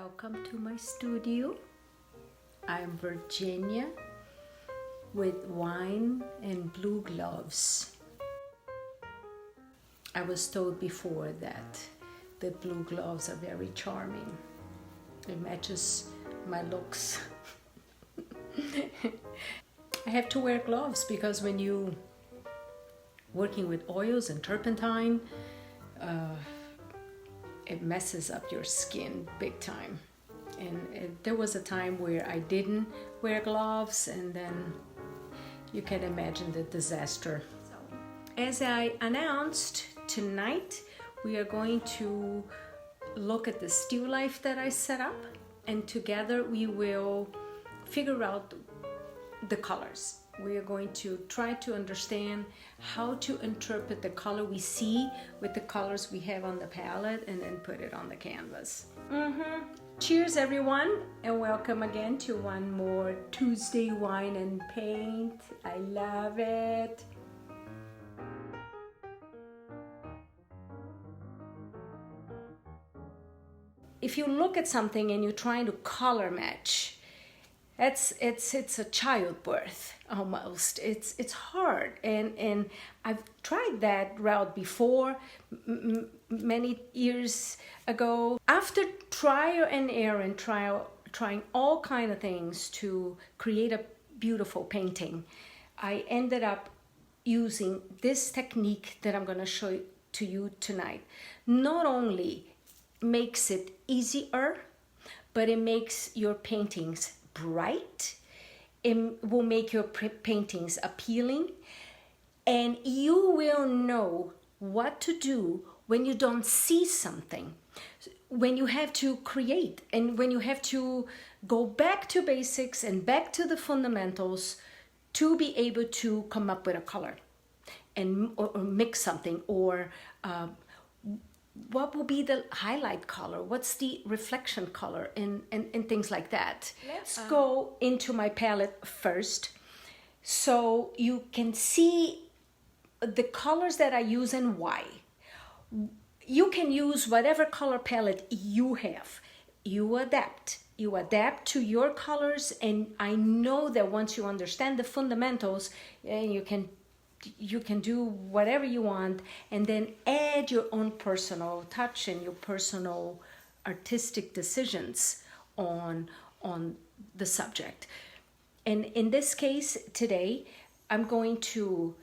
Welcome to my studio. I'm Virginia with wine and blue gloves. I was told before that the blue gloves are very charming. It matches my looks. I have to wear gloves because when you working with oils and turpentine, it messes up your skin big time. And there was a time where I didn't wear gloves, and then you can imagine the disaster. As I announced, tonight we are going to look at the still life that I set up, and together we will figure out the colors. We are going to try to understand how to interpret the color we see with the colors we have on the palette and then put it on the canvas. Cheers everyone, and welcome again to one more Tuesday Wine and Paint. I love it. If you look at something and you're trying to color match, it's a childbirth almost. It's hard, and I've tried that route before many years ago. After trial and error and trying all kind of things to create a beautiful painting, I ended up using this technique that I'm going to show to you tonight. Not only makes it easier, but it makes your paintings bright. It will make your paintings appealing, and you will know what to do when you don't see something, when you have to create, and when you have to go back to basics and back to the fundamentals to be able to come up with a color and or mix something, or what will be the highlight color, what's the reflection color, and things like that. Let's go into my palette first so you can see the colors that I use and why. You can use whatever color palette you have. You adapt to your colors, and I know that once you understand the fundamentals, you can do whatever you want and then add your own personal touch and your personal artistic decisions on the subject. And in this case today, I'm going to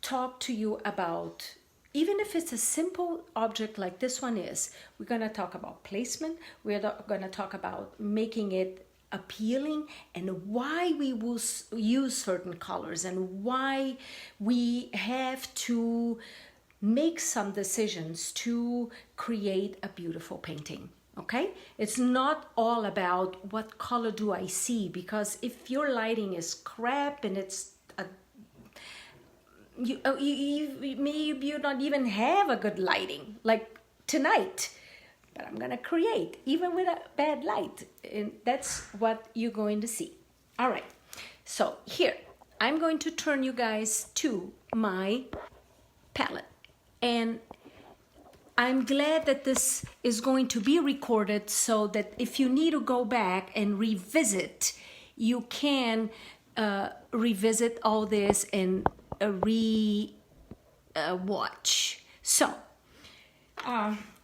talk to you about, even if it's a simple object like this one is, we're going to talk about placement. We're going to talk about making it appealing, and why we will use certain colors, and why we have to make some decisions to create a beautiful painting. Okay, it's not all about what color do I see, because if your lighting is crap and it's maybe you don't even have a good lighting like tonight, but I'm gonna create even with a bad light, and that's what you're going to see. All right, so here I'm going to turn you guys to my palette, and I'm glad that this is going to be recorded so that if you need to go back and revisit, you can revisit all this and watch. So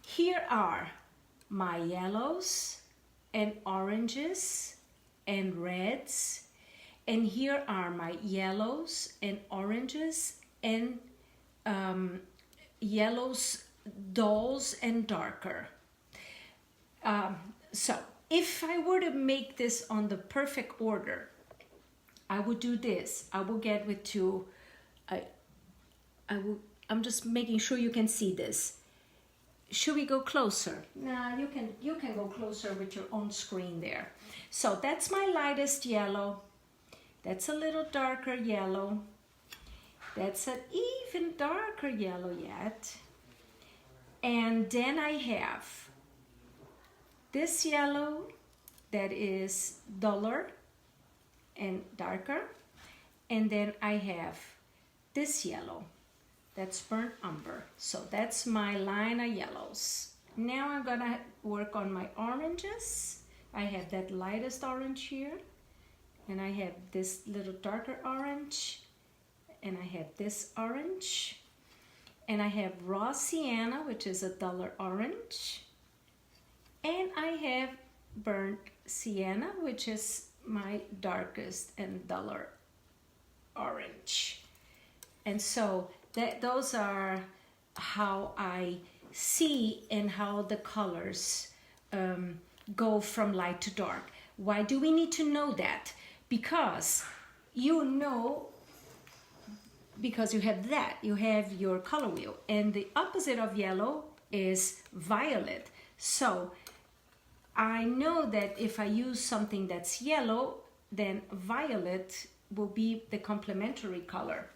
here are my yellows and oranges and reds, and here are my yellows and oranges and yellows, dulls and darker. So if I were to make this on the perfect order, I would do this. I will get with two. I'm just making sure you can see this. Should we go closer? Nah, you can go closer with your own screen there. So that's my lightest yellow. That's a little darker yellow. That's an even darker yellow yet. And then I have this yellow that is duller and darker. And then I have this yellow that's burnt umber. So that's my line of yellows. Now I'm gonna work on my oranges. I have that lightest orange here, and I have this little darker orange, and I have this orange, and I have raw sienna, which is a duller orange, and I have burnt sienna, which is my darkest and duller orange. And so those are how I see and how the colors go from light to dark. Why do we need to know that? Because you have that, you have your color wheel, and the opposite of yellow is violet. So I know that if I use something that's yellow, then violet will be the complementary color.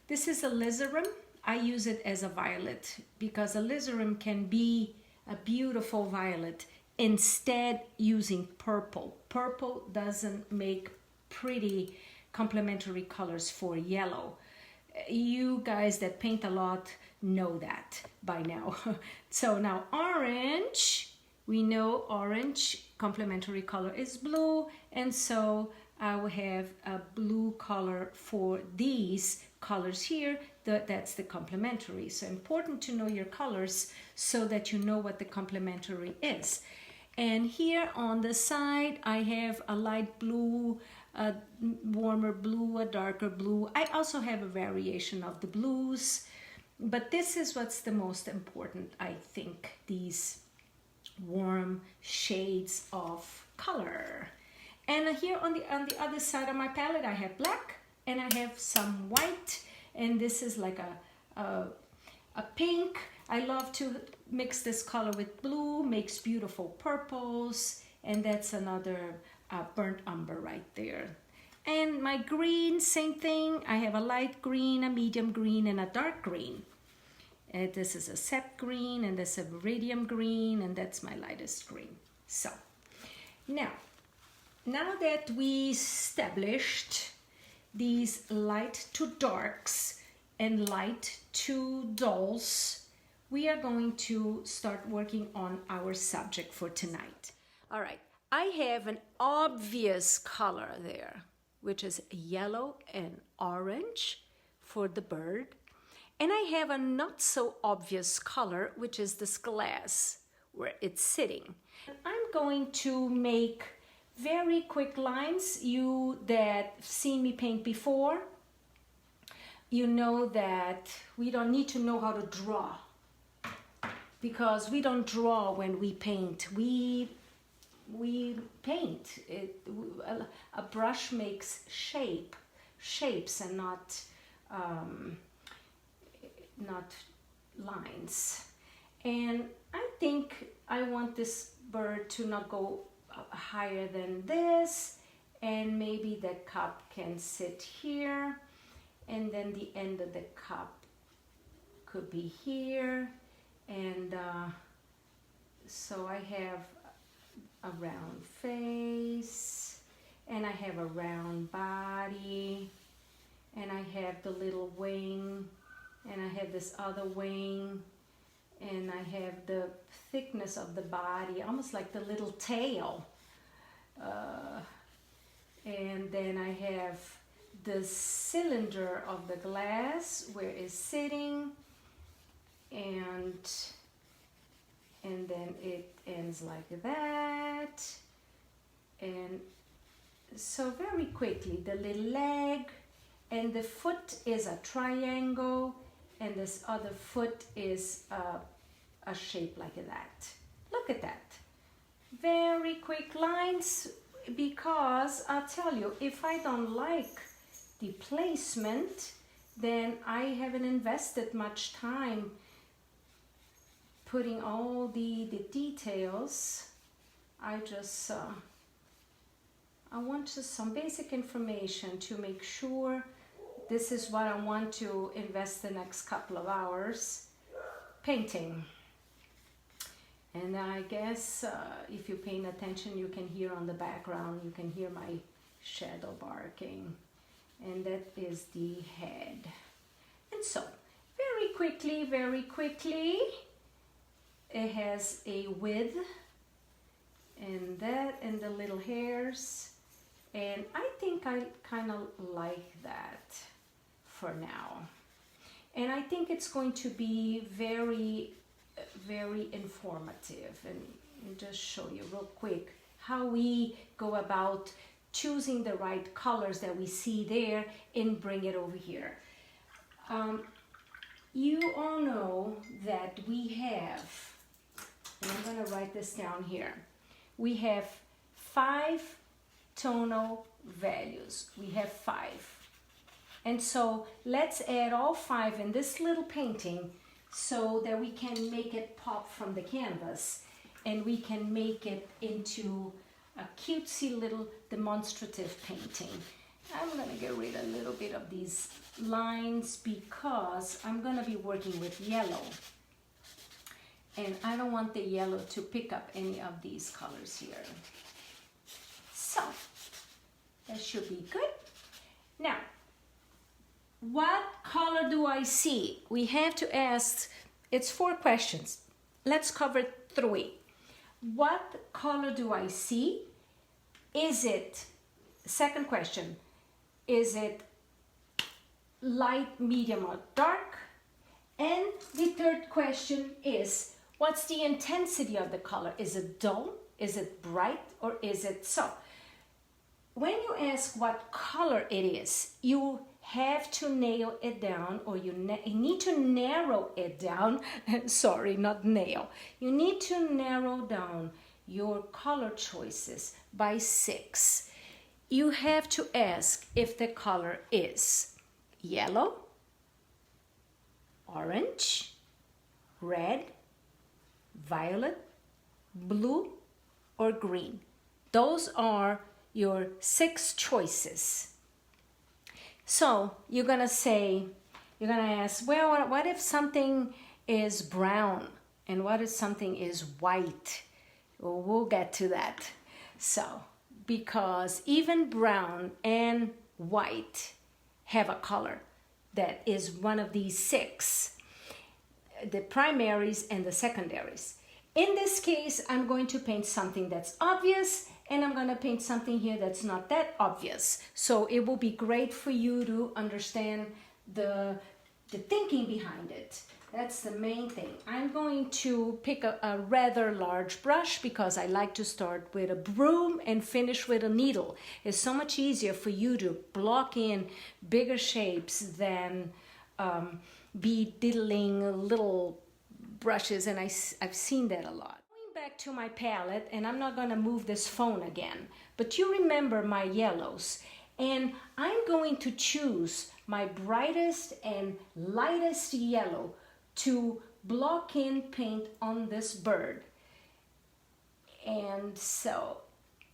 This is alizarin. I use it as a violet because alizarin can be a beautiful violet. Instead, using purple. Purple doesn't make pretty complementary colors for yellow. You guys that paint a lot know that by now. So now orange, we know orange complementary color is blue, and so I will have a blue color for these colors here. That's the complementary. So important to know your colors so that you know what the complementary is. And here on the side I have a light blue, a warmer blue, a darker blue. I also have a variation of the blues, but this is what's the most important, I think, these warm shades of color. And here on the other side of my palette I have black, and I have some white, and this is like a pink. I love to mix this color with blue, makes beautiful purples, and that's another burnt umber right there. And my green, same thing. I have a light green, a medium green, and a dark green. This is a sap green, and this is a radium green, and that's my lightest green. So now that we established these light to darks and light to dulls, we are going to start working on our subject for tonight. All right, I have an obvious color there, which is yellow and orange for the bird. And I have a not so obvious color, which is this glass where it's sitting. I'm going to make very quick lines. You that seen me paint before, you know that we don't need to know how to draw, because we don't draw when we paint. We paint. A brush makes shapes and not lines. And I think I want this bird to not go higher than this, and maybe the cup can sit here, and then the end of the cup could be here. And so I have a round face, and I have a round body, and I have the little wing, and I have this other wing, and I have the thickness of the body, almost like the little tail. And then I have the cylinder of the glass where it's sitting, and then it ends like that. And so very quickly, the little leg, and the foot is a triangle, and this other foot is a shape like that. Look at that. Very quick lines, because I'll tell you, if I don't like the placement, then I haven't invested much time putting all the details. I just I want just some basic information to make sure this is what I want to invest the next couple of hours painting. And I guess if you're paying attention, you can hear on the background, you can hear my shadow barking. And that is the head. And so, very quickly, it has a width and that and the little hairs, and I think I kind of like that for now. And I think it's going to be very, very informative, and I'll just show you real quick how we go about choosing the right colors that we see there and bring it over here. You all know that we have, and I'm going to write this down here, we have 5 tonal values. We have 5. And so let's add all 5 in this little painting so that we can make it pop from the canvas and we can make it into a cutesy little demonstrative painting. I'm going to get rid of a little bit of these lines because I'm going to be working with yellow. And I don't want the yellow to pick up any of these colors here. So, that should be good. Now, what color do I see? We have to ask, it's 4 questions. Let's cover 3. What color do I see? Is it, second question, is it light, medium, or dark? And the third question is, what's the intensity of the color? Is it dull? Is it bright? Or is it so? When you ask what color it is, you have to nail it down, or you need to narrow it down. Sorry, not nail. You need to narrow down your color choices by 6. You have to ask if the color is yellow, orange, red, violet, blue, or green. Those are your 6 choices. So you're gonna ask, well, what if something is brown? And what if something is white? Well, we'll get to that. So, because even brown and white have a color that is one of these 6, the primaries and the secondaries. In this case, I'm going to paint something that's obvious, and I'm going to paint something here that's not that obvious. So it will be great for you to understand the thinking behind it. That's the main thing. I'm going to pick a rather large brush because I like to start with a broom and finish with a needle. It's so much easier for you to block in bigger shapes than be diddling little brushes, and I've seen that a lot. Going back to my palette, and I'm not going to move this phone again, but you remember my yellows, and I'm going to choose my brightest and lightest yellow to block in paint on this bird. And so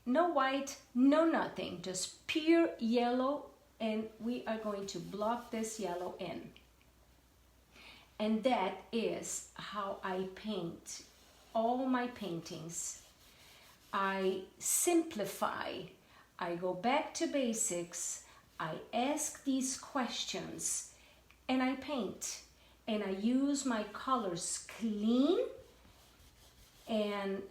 no white, no nothing, just pure yellow, and we are going to block this yellow in. And that is how I paint all my paintings. I simplify, I go back to basics, I ask these questions, and I paint. And I use my colors clean, and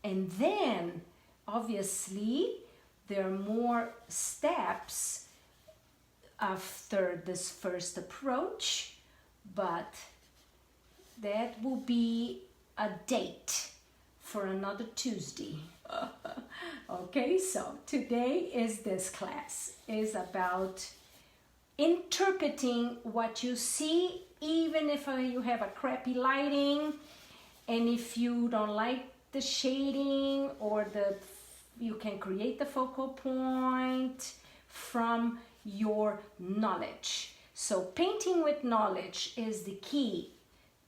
then obviously there are more steps after this first approach, but that will be a date for another Tuesday. Okay, so today is this class is about interpreting what you see, even if you have a crappy lighting, and if you don't like the shading or you can create the focal point from your knowledge. So painting with knowledge is the key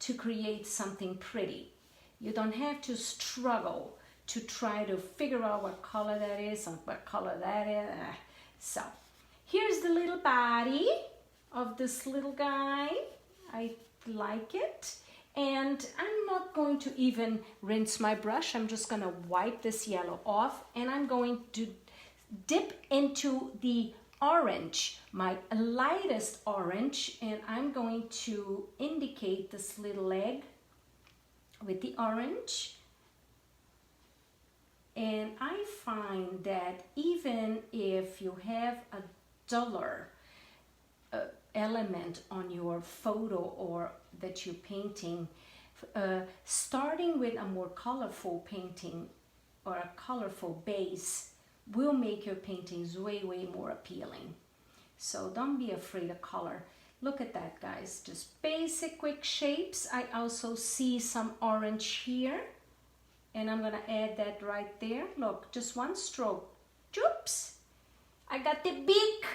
to create something pretty. You don't have to struggle to try to figure out what color that is and what color that is. So here's the little body of this little guy. I like it. And I'm not going to even rinse my brush. I'm just going to wipe this yellow off, and I'm going to dip into the orange, my lightest orange, and I'm going to indicate this little leg with the orange. And I find that even if you have a duller element on your photo or that you're painting, starting with a more colorful painting or a colorful base will make your paintings way more appealing. So don't be afraid of color. Look at that, guys, just basic quick shapes. I also see some orange here, and I'm gonna add that right there. Look, just one stroke. Oops, I got the beak.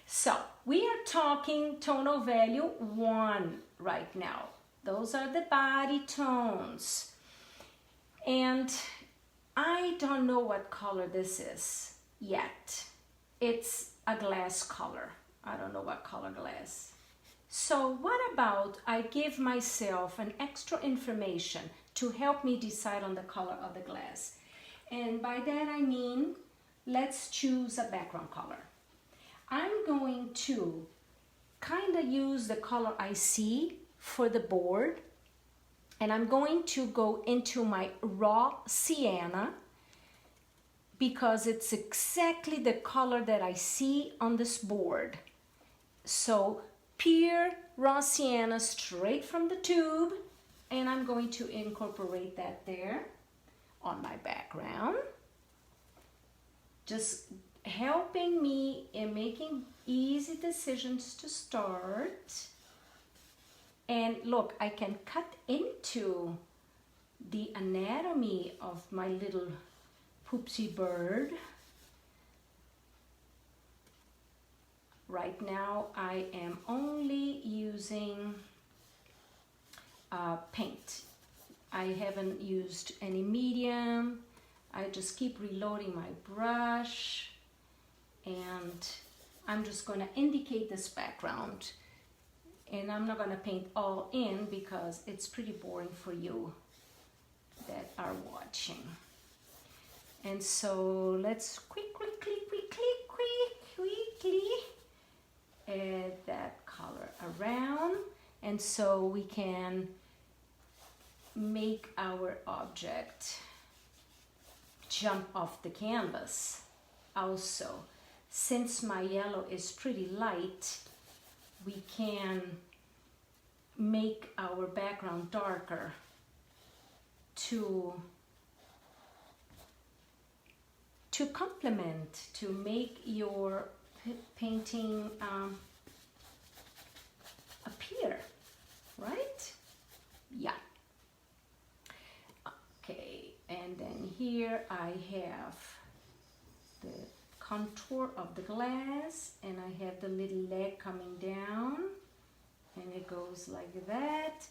So we are talking tonal value 1 right now. Those are the body tones. And I don't know what color this is yet. It's a glass color. I don't know what color glass. So what about I give myself an extra information to help me decide on the color of the glass? And by that I mean, let's choose a background color. I'm going to kind of use the color I see for the board, and I'm going to go into my raw sienna because it's exactly the color that I see on this board. So pure raw sienna straight from the tube, and I'm going to incorporate that there on my background, just helping me in making easy decisions to start. And look, I can cut into the anatomy of my little poopsie bird. Right now I am only using paint. I haven't used any medium. I just keep reloading my brush, and I'm just going to indicate this background, and I'm not going to paint all in because it's pretty boring for you that are watching. And so let's quickly add that color around, and so we can make our object jump off the canvas. Also, since my yellow is pretty light, we can make our background darker to complement, to make your painting appear, right? Yeah. Okay, and then here I have the contour of the glass, and I have the little leg coming down, and it goes like that.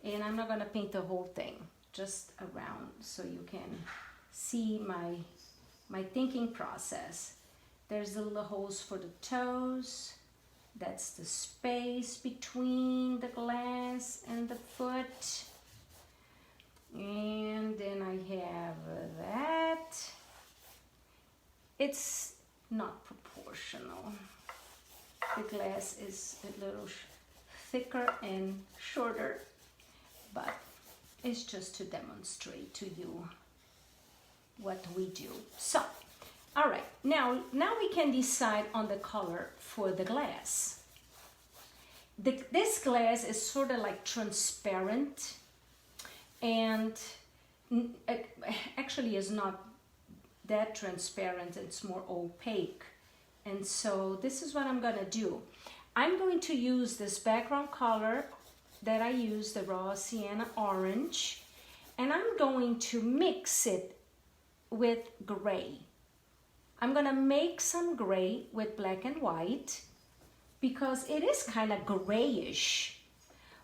And I'm not going to paint the whole thing, just around, so you can see my thinking process. There's the little holes for the toes. That's the space between the glass and the foot. And then I have that. It's not proportional. The glass is a little thicker and shorter, but it's just to demonstrate to you what we do. So, all right, now we can decide on the color for the glass. This glass is sort of like transparent, and actually is not that transparent, it's more opaque. And so this is what I'm gonna do. I'm going to use this background color that I use, the raw sienna orange, and I'm going to mix it with gray. I'm gonna make some gray with black and white because it is kind of grayish,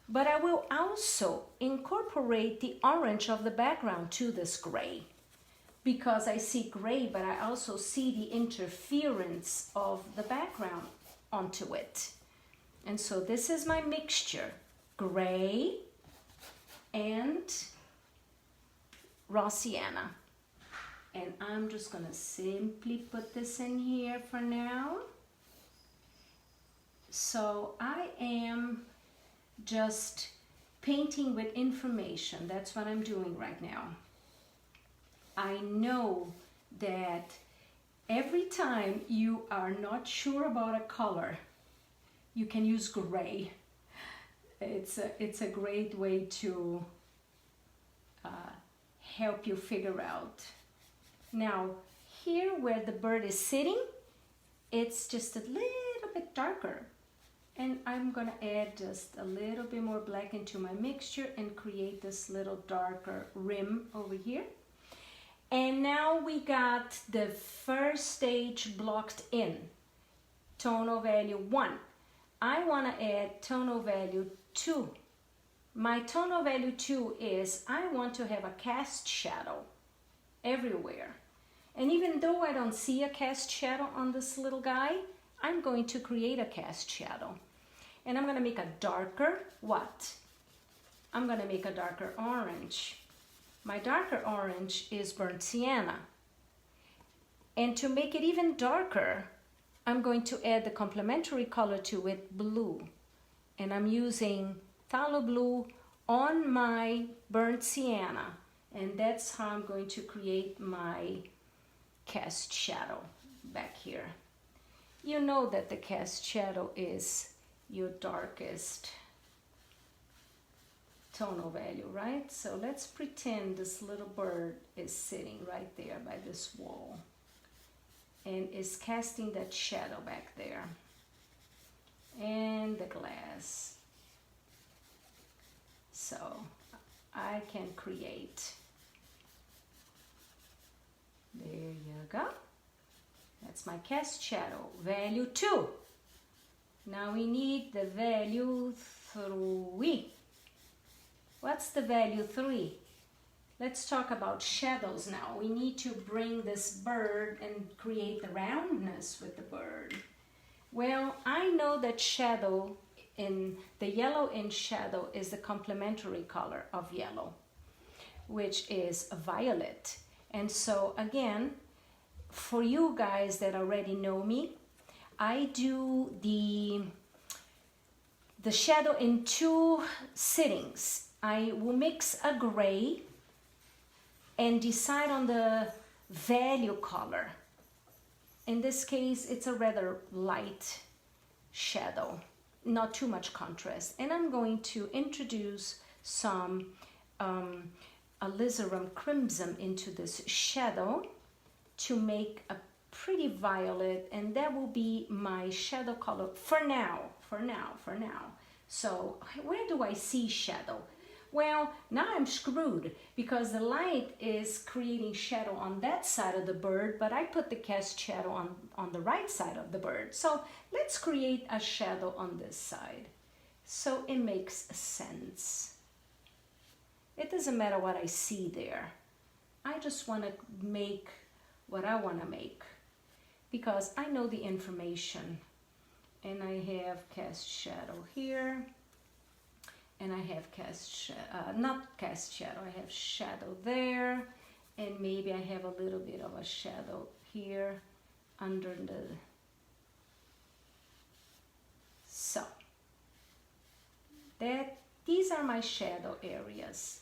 but I will also incorporate the orange of the background to this gray because I see gray, but I also see the interference of the background onto it. And so this is my mixture, gray and raw sienna. And I'm just gonna simply put this in here for now. So I am just painting with information. That's what I'm doing right now. I know that every time you are not sure about a color, you can use gray. It's a great way to help you figure out. Now, here where the bird is sitting, it's just a little bit darker. And I'm gonna add just a little bit more black into my mixture and create this little darker rim over here. And now we got the first stage blocked in, tonal value 1. I wanna add tonal value 2. My tonal value 2 is I want to have a cast shadow everywhere. And even though I don't see a cast shadow on this little guy, I'm going to create a cast shadow. And I'm going to make a darker what? I'm going to make a darker orange. My darker orange is burnt sienna. And to make it even darker, I'm going to add the complementary color to it, blue. And I'm using phthalo blue on my burnt sienna. And that's how I'm going to create my cast shadow back here. You know that the cast shadow is your darkest tonal value, right? So let's pretend this little bird is sitting right there by this wall and is casting that shadow back there. And the glass. So I can create. There you go. That's my cast shadow, value 2. Now we need the value 3. What's the value 3? Let's talk about shadows now. We need to bring this bird and create the roundness with the bird. Well, I know that shadow in the yellow in shadow is the complementary color of yellow, which is violet. And so again, for you guys that already know me, I do the shadow in 2 sittings. I will mix a gray and decide on the value color. In this case, it's a rather light shadow, not too much contrast. And I'm going to introduce some alizarin crimson into this shadow to make a pretty violet, and that will be my shadow color for now. So where do I see shadow? Well, now I'm screwed because the light is creating shadow on that side of the bird, but I put the cast shadow on the right side of the bird. So let's create a shadow on this side so it makes sense. It doesn't matter what I see there. I just want to make what I want to make because I know the information. And I have cast shadow here, and I have not cast shadow, I have shadow there, and maybe I have a little bit of a shadow here under the, so these are my shadow areas.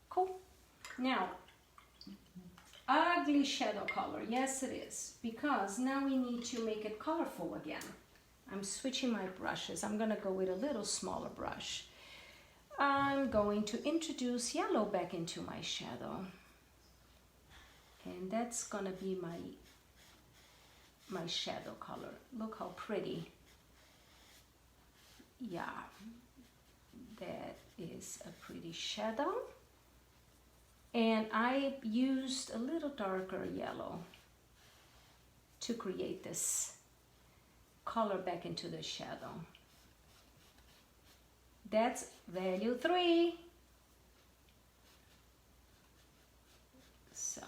Cool. Now, ugly shadow color, yes it is, because now we need to make it colorful again. I'm switching my brushes. I'm gonna go with a little smaller brush. I'm going to introduce yellow back into my shadow. And that's gonna be my shadow color. Look how pretty. Yeah, that is a pretty shadow. And I used a little darker yellow to create this color back into the shadow. That's value 3. So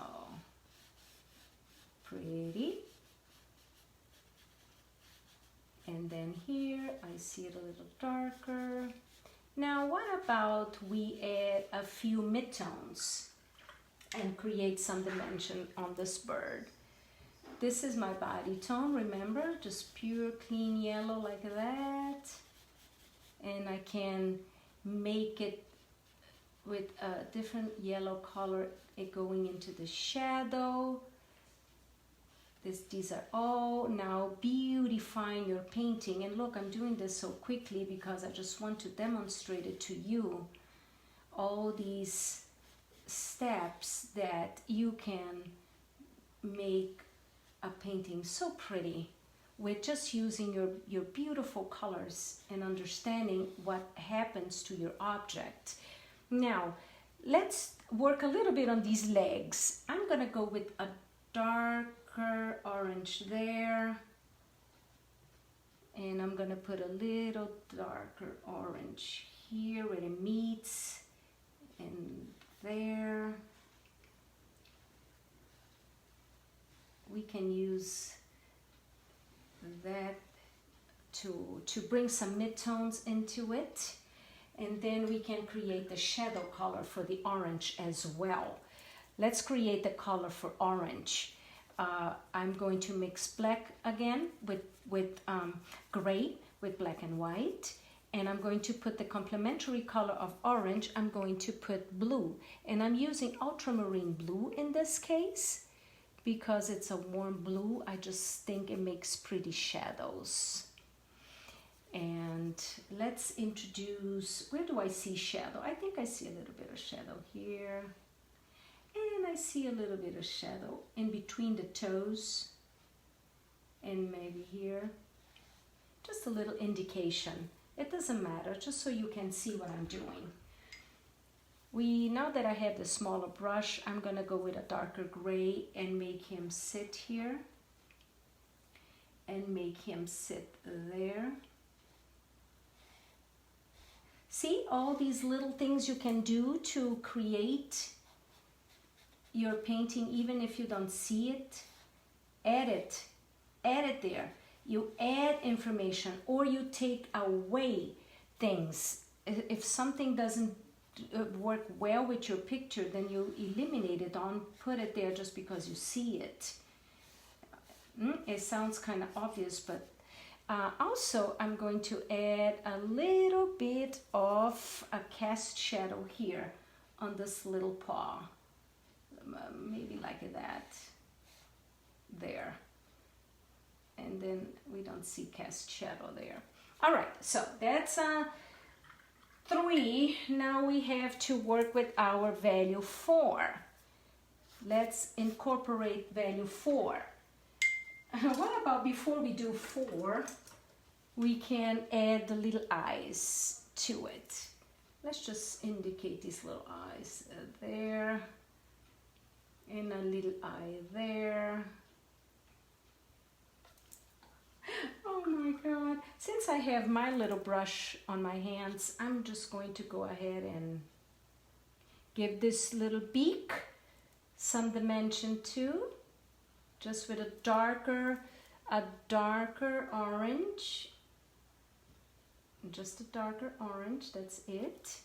pretty. And then here I see it a little darker. Now what about we add a few midtones and create some dimension on this bird? This is my body tone, remember? Just pure, clean yellow like that. And I can make it with a different yellow color going into the shadow. These are all now beautifying your painting. And look, I'm doing this so quickly because I just want to demonstrate it to you. All these steps that you can make a painting so pretty with just using your beautiful colors and understanding what happens to your object. Now, let's work a little bit on these legs. I'm gonna go with a darker orange there, and I'm gonna put a little darker orange here where it meets, and there. We can use that to bring some midtones into it, and then we can create the shadow color for the orange as well. Let's create the color for orange. I'm going to mix black again with gray with black and white, and I'm going to put the complementary color of orange. I'm going to put blue, and I'm using ultramarine blue in this case because it's a warm blue. I just think it makes pretty shadows. And let's introduce, where do I see shadow? I think I see a little bit of shadow here, and I see a little bit of shadow in between the toes, and maybe here. Just a little indication. It doesn't matter, just so you can see what I'm doing. Now that I have the smaller brush, I'm gonna go with a darker gray and make him sit here and make him sit there. See all these little things you can do to create your painting, even if you don't see it. Add it there. You add information, or you take away things. If something doesn't work well with your picture, then you eliminate it. Don't put it there just because you see it. It sounds kind of obvious, but also I'm going to add a little bit of a cast shadow here on this little paw. Maybe like that. There. And then we don't see cast shadow there. All right, so that's 3. Now we have to work with our value 4. Let's incorporate value 4. What about before we do 4, we can add the little eyes to it. Let's just indicate these little eyes there, and a little eye there. Oh my God. Since I have my little brush on my hands, I'm just going to go ahead and give this little beak some dimension too. Just with a darker orange. Just a darker orange, that's it.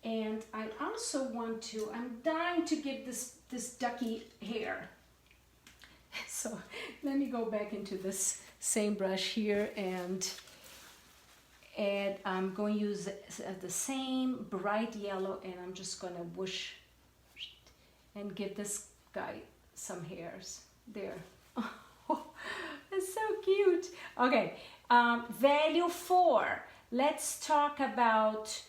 And I also want to, I'm dying to give this ducky hair. So let me go back into this same brush here and add, I'm going to use the same bright yellow, and I'm just going to whoosh and give this guy some hairs there. Oh, it's so cute. Okay, value 4. Let's talk about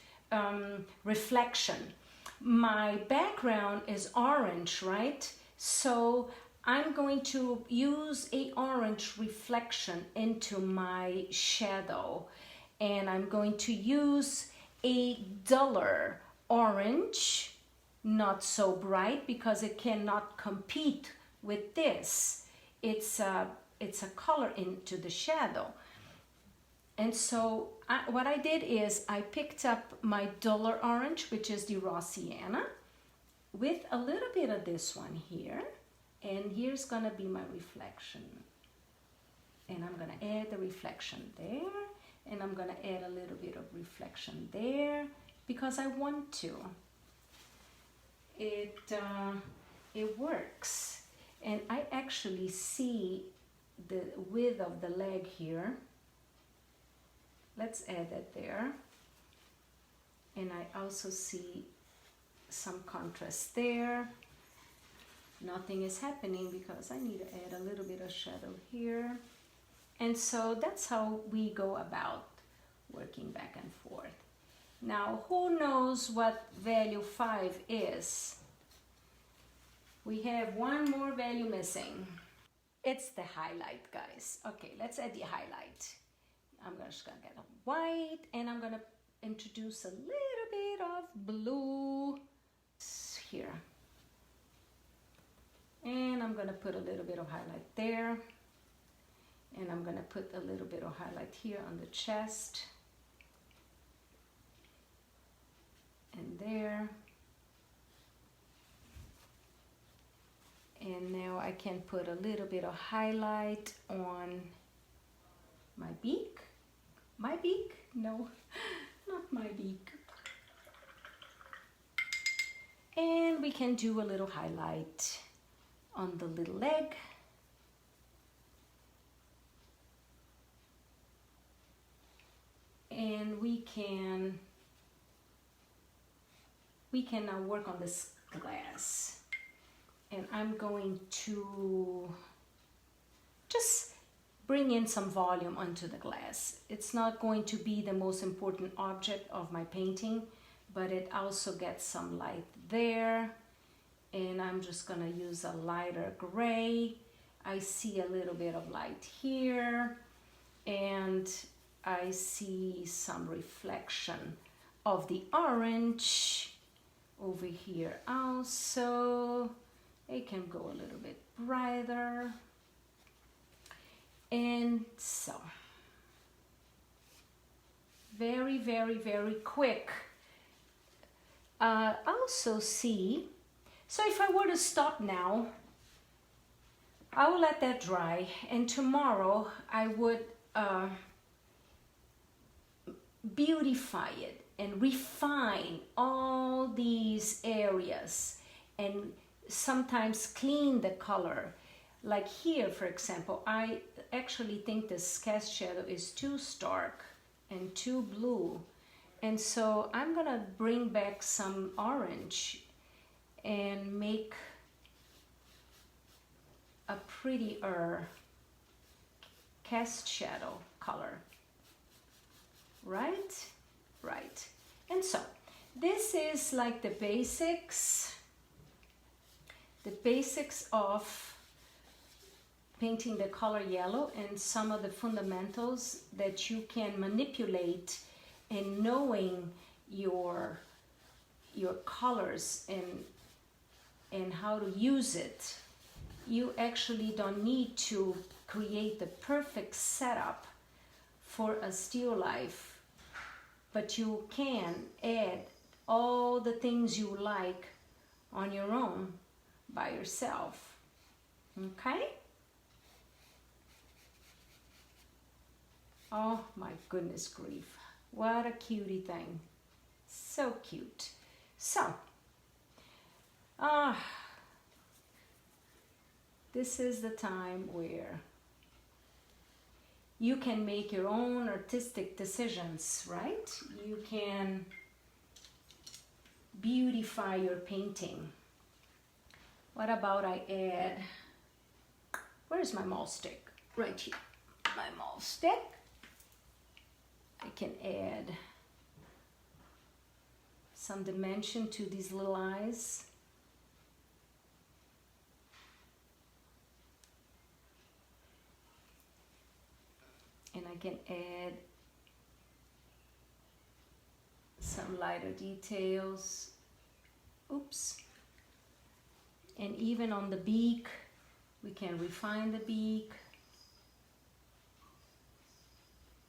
reflection. My background is orange, right? So I'm going to use a orange reflection into my shadow, and I'm going to use a duller orange, not so bright because it cannot compete with this. It's a color into the shadow. And so what I did is I picked up my duller orange, which is the raw sienna, with a little bit of this one here. And here's gonna be my reflection. And I'm gonna add the reflection there, and I'm gonna add a little bit of reflection there because I want to. It works. And I actually see the width of the leg here. Let's add that there. And I also see some contrast there. Nothing is happening because I need to add a little bit of shadow here. And so that's how we go about working back and forth. Now, who knows what value 5 is? We have one more value missing. It's the highlight, guys. Okay, let's add the highlight. I'm just gonna get a white, and I'm gonna introduce a little bit of blue here. And I'm gonna put a little bit of highlight there. And I'm gonna put a little bit of highlight here on the chest. And there. And now I can put a little bit of highlight on my beak. My beak? No, not my beak. And we can do a little highlight on the little leg. And we can now work on this glass. And I'm going to just bring in some volume onto the glass. It's not going to be the most important object of my painting, but it also gets some light there. And I'm just gonna use a lighter gray. I see a little bit of light here, and I see some reflection of the orange over here also. It can go a little bit brighter. And so, very, very, very quick. Also see, so if I were to stop now, I will let that dry, and tomorrow I would beautify it and refine all these areas and sometimes clean the color. Like here, for example, I actually think this cast shadow is too stark and too blue. And so I'm gonna bring back some orange and make a prettier cast shadow color. Right? Right. And so this is like the basics of painting the color yellow, and some of the fundamentals that you can manipulate in knowing your colors and how to use it. You actually don't need to create the perfect setup for a still life, but you can add all the things you like on your own by yourself. Okay? Oh my goodness grief. What a cutie thing. So cute. So, this is the time where you can make your own artistic decisions, right? You can beautify your painting. What about I add, where's my mousse stick? Right here, my mousse stick. I can add some dimension to these little eyes. And I can add some lighter details. Oops. And even on the beak, we can refine the beak,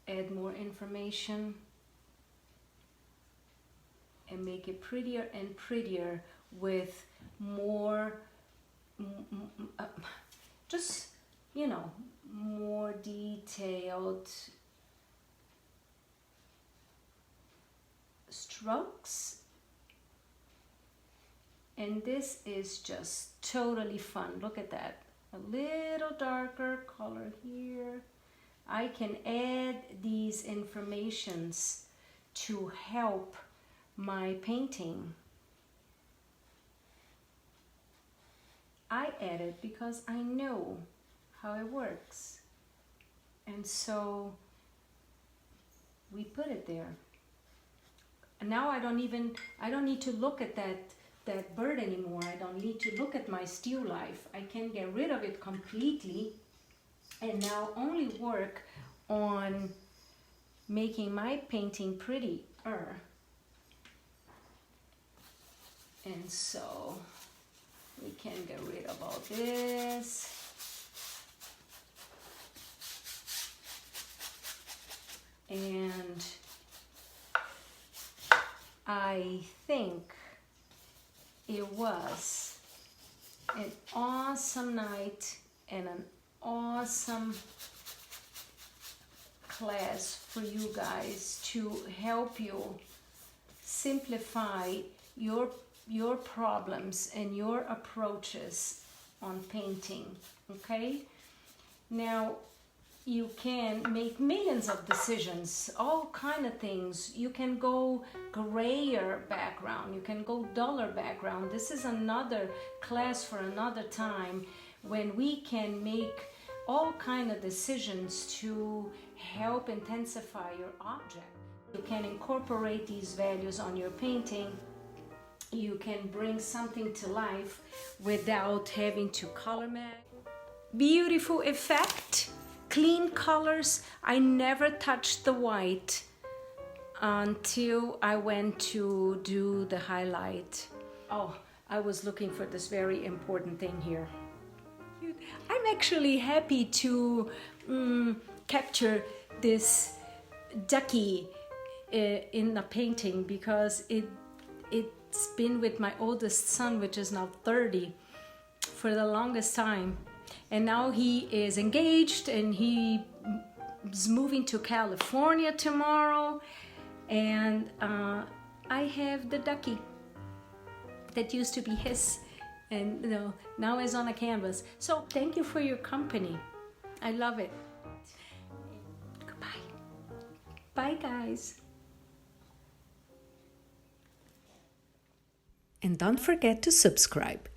add more information, and make it prettier and prettier with more, just, you know, more detailed strokes And this is just totally fun. Look at that. A little darker color here. I can add these informations to help my painting. I add it because I know how it works. And so we put it there. And now I don't need to look at that bird anymore. I don't need to look at my still life. I can get rid of it completely and now only work on making my painting prettier. And so we can get rid of all this. And I think it was an awesome night and an awesome class for you guys to help you simplify your problems and your approaches on painting. Okay, now you can make millions of decisions, all kind of things. You can go grayer background, you can go duller background. This is another class for another time when we can make all kind of decisions to help intensify your object. You can incorporate these values on your painting. You can bring something to life without having to color match. Beautiful effect, clean colors. I never touched the white until I went to do the highlight. Oh, I was looking for this very important thing here. I'm actually happy to capture this ducky in the painting because it's been with my oldest son, which is now 30, for the longest time. And now he is engaged and he is moving to California tomorrow. And I have the ducky that used to be his, and now is on a canvas. So thank you for your company. I love it. Goodbye. Bye, guys. And don't forget to subscribe.